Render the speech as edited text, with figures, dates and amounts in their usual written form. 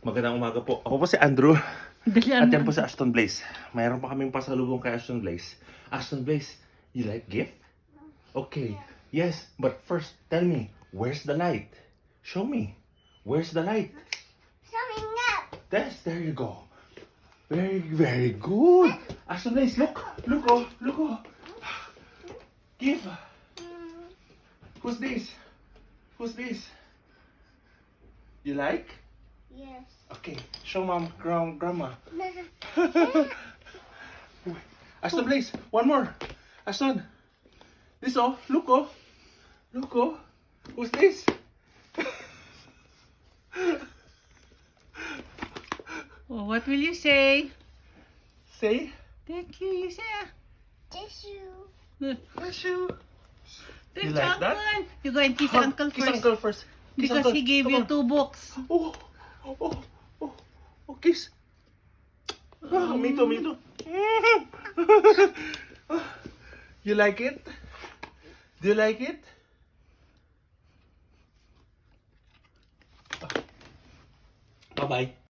Magandang umaga po. Ako po si Andrew. Dalian At mo. yan po si Aston Blaze. Mayroon pa kaming pasalubong kay Aston Blaze. Aston Blaze, you like gift? Okay. Yes, but first, tell me, where's the light? Show me. Where's the light? Showing up. There you go. Very, very good. Aston Blaze, look. Look, oh. Look, oh. Give. Who's this? Who's this? You like? Yes. Okay, show mom, grandma. Aston Blaze, one more. Aston. This oh, look oh. Look oh. Who's this? Oh, what will you say? Say, Thank you, you say. Tissue. bless you. Thank You like that? Uncle. You go and kiss Hug, Uncle kiss first. Uncle first. Kiss Because Uncle. he gave Come you on. 2 books. Oh, oh, oh, oh, kiss. Ah, me too, me too. You like it? Do you like it? Bye-bye.